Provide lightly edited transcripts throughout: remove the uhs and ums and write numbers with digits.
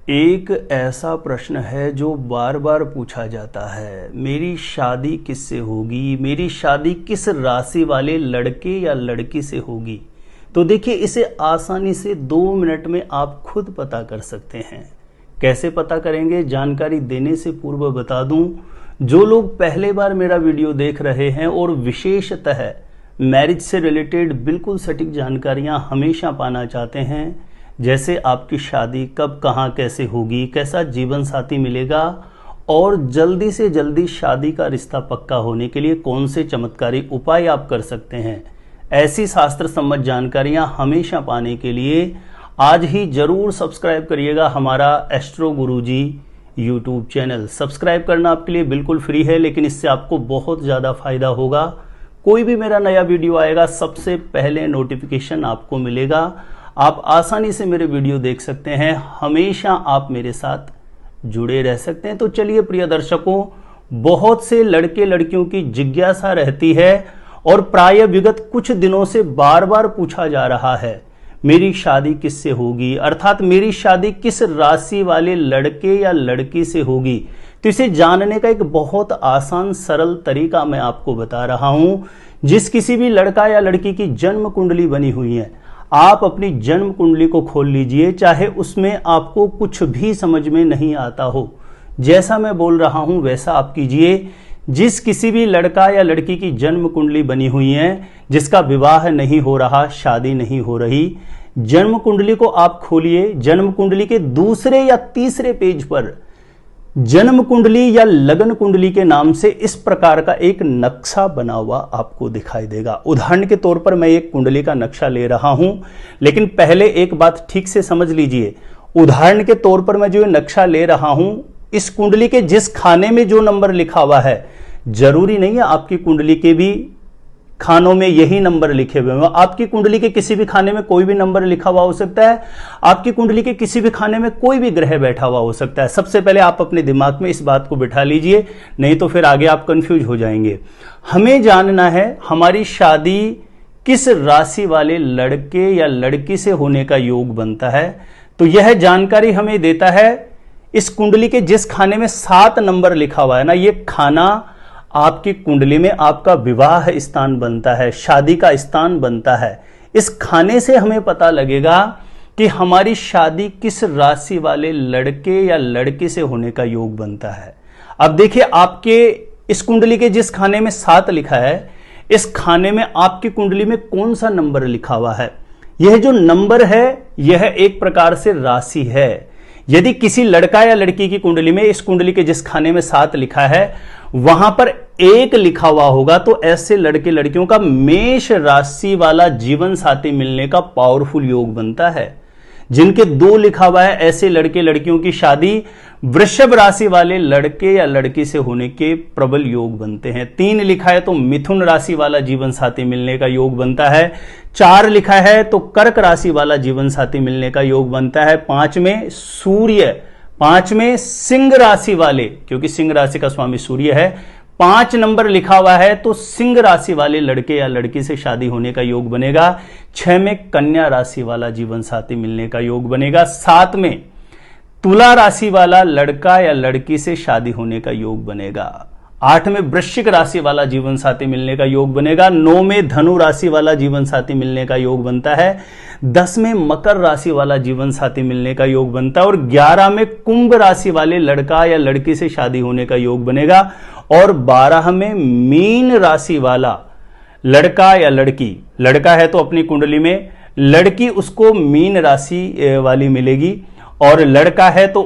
एक ऐसा प्रश्न है जो बार बार पूछा जाता है, मेरी शादी किससे होगी, मेरी शादी किस राशि वाले लड़के या लड़की से होगी। तो देखिए, इसे आसानी से 2 मिनट में आप खुद पता कर सकते हैं। कैसे पता करेंगे, जानकारी देने से पूर्व बता दूं, जो लोग पहले बार मेरा वीडियो देख रहे हैं और विशेषतः मैरिज से रिलेटेड बिल्कुल सटीक जानकारियां हमेशा पाना चाहते हैं, जैसे आपकी शादी कब कहाँ कैसे होगी, कैसा जीवन साथी मिलेगा और जल्दी से जल्दी शादी का रिश्ता पक्का होने के लिए कौन से चमत्कारी उपाय आप कर सकते हैं, ऐसी शास्त्र सम्मत जानकारियां हमेशा पाने के लिए आज ही जरूर सब्सक्राइब करिएगा हमारा एस्ट्रो गुरुजी यूट्यूब चैनल। सब्सक्राइब करना आपके लिए बिल्कुल फ्री है, लेकिन इससे आपको बहुत ज़्यादा फायदा होगा। कोई भी मेरा नया वीडियो आएगा सबसे पहले नोटिफिकेशन आपको मिलेगा। आप आसानी से मेरे वीडियो देख सकते हैं, हमेशा आप मेरे साथ जुड़े रह सकते हैं। तो चलिए प्रिय दर्शकों, बहुत से लड़के लड़कियों की जिज्ञासा रहती है और प्राय विगत कुछ दिनों से बार बार पूछा जा रहा है, मेरी शादी किससे होगी, अर्थात मेरी शादी किस राशि वाले लड़के या लड़की से होगी। तो इसे जानने का एक बहुत आसान सरल तरीका मैं आपको बता रहा हूं। जिस किसी भी लड़का या लड़की की जन्म कुंडली बनी हुई है, आप अपनी जन्म कुंडली को खोल लीजिए, चाहे उसमें आपको कुछ भी समझ में नहीं आता हो। जैसा मैं बोल रहा हूं वैसा आप कीजिए। जिस किसी भी लड़का या लड़की की जन्म कुंडली बनी हुई है, जिसका विवाह नहीं हो रहा, शादी नहीं हो रही, जन्म कुंडली को आप खोलिए। जन्म कुंडली के दूसरे या तीसरे पेज पर जन्म कुंडली या लगन कुंडली के नाम से इस प्रकार का एक नक्शा बना हुआ आपको दिखाई देगा। उदाहरण के तौर पर मैं एक कुंडली का नक्शा ले रहा हूं, लेकिन पहले एक बात ठीक से समझ लीजिए। उदाहरण के तौर पर मैं जो नक्शा ले रहा हूं, इस कुंडली के जिस खाने में जो नंबर लिखा हुआ है, जरूरी नहीं है आपकी कुंडली के भी खानों में यही नंबर लिखे हुए हैं। आपकी कुंडली के किसी भी खाने में कोई भी नंबर लिखा हुआ हो सकता है, आपकी कुंडली के किसी भी खाने में कोई भी ग्रह बैठा हुआ हो सकता है। सबसे पहले आप अपने दिमाग में इस बात को बिठा लीजिए, नहीं तो फिर आगे आप कंफ्यूज हो जाएंगे। हमें जानना है हमारी शादी किस राशि वाले लड़के या लड़की से होने का योग बनता है। तो यह जानकारी हमें देता है इस कुंडली के जिस खाने में 7 नंबर लिखा हुआ है ना, ये खाना आपकी कुंडली में आपका विवाह स्थान बनता है, शादी का स्थान बनता है। इस खाने से हमें पता लगेगा कि हमारी शादी किस राशि वाले लड़के या लड़की से होने का योग बनता है। अब देखिए, आपके इस कुंडली के जिस खाने में 7 लिखा है, इस खाने में आपकी कुंडली में कौन सा नंबर लिखा हुआ है। यह जो नंबर है, यह एक प्रकार से राशि है। यदि किसी लड़का या लड़की की कुंडली में इस कुंडली के जिस खाने में 7 लिखा है, वहां पर 1 लिखा हुआ होगा, तो ऐसे लड़के लड़कियों का मेष राशि वाला जीवन साथी मिलने का पावरफुल योग बनता है। जिनके 2 लिखा हुआ है, ऐसे लड़के लड़कियों की शादी वृषभ राशि वाले लड़के या लड़की से होने के प्रबल योग बनते हैं। 3 लिखा है तो मिथुन राशि वाला जीवन साथी मिलने का योग बनता है। 4 लिखा है तो कर्क राशि वाला जीवन साथी मिलने का योग बनता है। 5 में सूर्य, 5 में सिंह राशि वाले, क्योंकि सिंह राशि का स्वामी सूर्य है, 5 नंबर लिखा हुआ है तो सिंह राशि वाले लड़के या लड़की से शादी होने का योग बनेगा। 6 में कन्या राशि वाला जीवन साथी मिलने का योग बनेगा। 7 में तुला राशि वाला लड़का या लड़की से शादी होने का योग बनेगा। 8 में वृश्चिक राशि वाला जीवन साथी मिलने का योग बनेगा। 9 में धनु राशि वाला जीवन साथी मिलने का योग बनता है। 10 में मकर राशि वाला जीवन साथी मिलने का योग बनता है और 11 में कुंभ राशि वाले लड़का या लड़की से शादी होने का योग बनेगा और 12 में मीन राशि वाला लड़का या लड़की, लड़का है तो अपनी कुंडली में, लड़की उसको मीन राशि वाली मिलेगी और लड़का है तो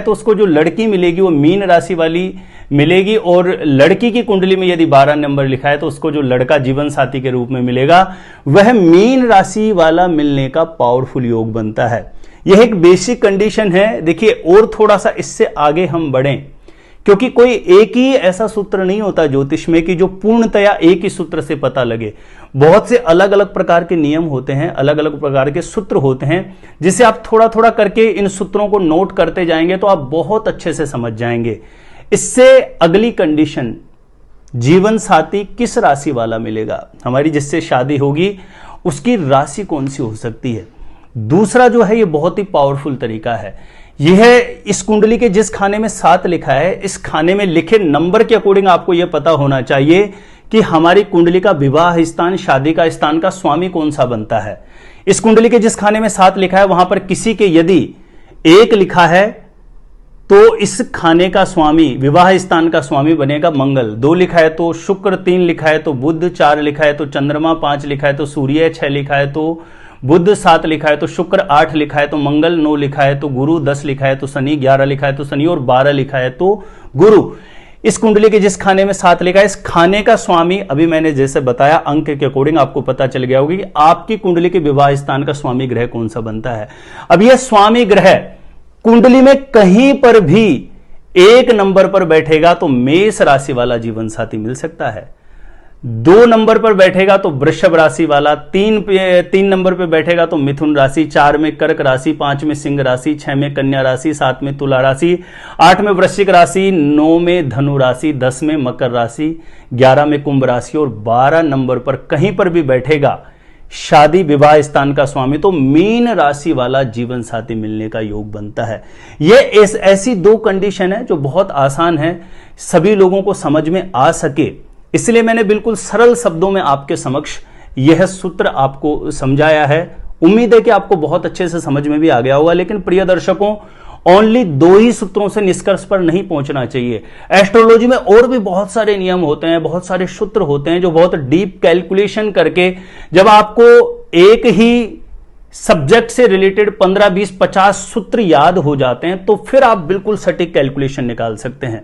उसको जो लड़की मिलेगी वो मीन राशि वाली मिलेगी। और लड़की की कुंडली में यदि 12 नंबर लिखा है तो उसको जो लड़का जीवन साथी के रूप में मिलेगा, वह मीन राशि वाला मिलने का पावरफुल योग बनता है। यह एक बेसिक कंडीशन है। देखिए, और थोड़ा सा इससे आगे हम बढ़ें, क्योंकि कोई एक ही ऐसा सूत्र नहीं होता ज्योतिष में कि जो पूर्णतया एक ही सूत्र से पता लगे। बहुत से अलग अलग प्रकार के नियम होते हैं, अलग अलग प्रकार के सूत्र होते हैं, जिसे आप थोड़ा थोड़ा करके इन सूत्रों को नोट करते जाएंगे तो आप बहुत अच्छे से समझ जाएंगे। इससे अगली कंडीशन, जीवन साथी किस राशि वाला मिलेगा, हमारी जिससे शादी होगी उसकी राशि कौन सी हो सकती है। दूसरा जो है ये बहुत ही पावरफुल तरीका है। यह इस कुंडली के जिस खाने में 7 लिखा है, इस खाने में लिखे नंबर के अकॉर्डिंग आपको यह पता होना चाहिए कि हमारी कुंडली का विवाह स्थान, शादी का स्थान का स्वामी कौन सा बनता है। इस कुंडली के जिस खाने में 7 लिखा है वहां पर किसी के यदि 1 लिखा है तो इस खाने का स्वामी, विवाह स्थान का स्वामी बनेगा मंगल। 2 लिखा है तो शुक्र, 3 लिखा है तो बुध, 4 लिखा है तो चंद्रमा, 5 लिखा है तो सूर्य, 6 लिखा है तो बुध, 7 लिखा है तो शुक्र, 8 लिखा है तो मंगल, 9 लिखा है तो गुरु, 10 लिखा है तो शनि, 11 लिखा है तो शनि और 12 लिखा है तो गुरु। इस कुंडली के जिस खाने में 7 लिखा है, इस खाने का स्वामी, अभी मैंने जैसे बताया अंक के अकॉर्डिंग आपको पता चल गया होगा कि आपकी कुंडली के विवाह स्थान का स्वामी ग्रह कौन सा बनता है। अब यह स्वामी ग्रह कुंडली में कहीं पर भी 1 नंबर पर बैठेगा तो मेष राशि वाला जीवन साथी मिल सकता है, 2 नंबर पर बैठेगा तो वृषभ राशि वाला, 3 नंबर पर बैठेगा तो मिथुन राशि, 4 में कर्क राशि, 5 में सिंह राशि, 6 में कन्या राशि, 7 में तुला राशि, 8 में वृश्चिक राशि, 9 में धनु राशि, 10 में मकर राशि, 11 में कुंभ राशि और 12 नंबर पर कहीं पर भी बैठेगा शादी विवाह स्थान का स्वामी तो मीन राशि वाला जीवन साथी मिलने का योग बनता है। यह ऐसी 2 कंडीशन है जो बहुत आसान है, सभी लोगों को समझ में आ सके, इसलिए मैंने बिल्कुल सरल शब्दों में आपके समक्ष यह सूत्र आपको समझाया है। उम्मीद है कि आपको बहुत अच्छे से समझ में भी आ गया होगा। लेकिन प्रिय दर्शकों, ओनली 2 ही सूत्रों से निष्कर्ष पर नहीं पहुंचना चाहिए। एस्ट्रोलॉजी में और भी बहुत सारे नियम होते हैं, बहुत सारे सूत्र होते हैं जो बहुत डीप कैलकुलेशन करके जब आपको एक ही सब्जेक्ट से रिलेटेड 15, 20, 50 सूत्र याद हो जाते हैं तो फिर आप बिल्कुल सटीक कैलकुलेशन निकाल सकते हैं।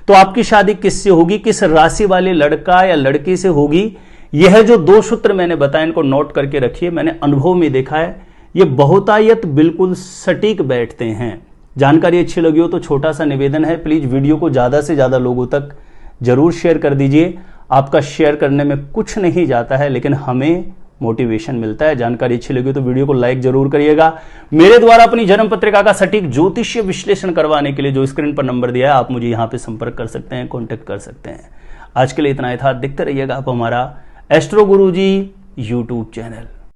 तो आपकी शादी किससे होगी, किस राशि वाले लड़का या लड़की से होगी, यह जो 2 सूत्र मैंने बताए इनको नोट करके रखिए। मैंने अनुभव में देखा है ये बहुतायत बिल्कुल सटीक बैठते हैं। जानकारी अच्छी लगी हो तो छोटा सा निवेदन है, प्लीज वीडियो को ज्यादा से ज्यादा लोगों तक जरूर शेयर कर दीजिए। आपका शेयर करने में कुछ नहीं जाता है लेकिन हमें मोटिवेशन मिलता है। जानकारी अच्छी लगी तो वीडियो को लाइक जरूर करिएगा। मेरे द्वारा अपनी जन्म पत्रिका का सटीक ज्योतिषीय विश्लेषण करवाने के लिए जो स्क्रीन पर नंबर दिया है आप मुझे यहां पे संपर्क कर सकते हैं, कॉन्टेक्ट कर सकते हैं। आज के लिए इतना ही था। देखते रहिएगा आप हमारा एस्ट्रो गुरुजी यूट्यूब चैनल।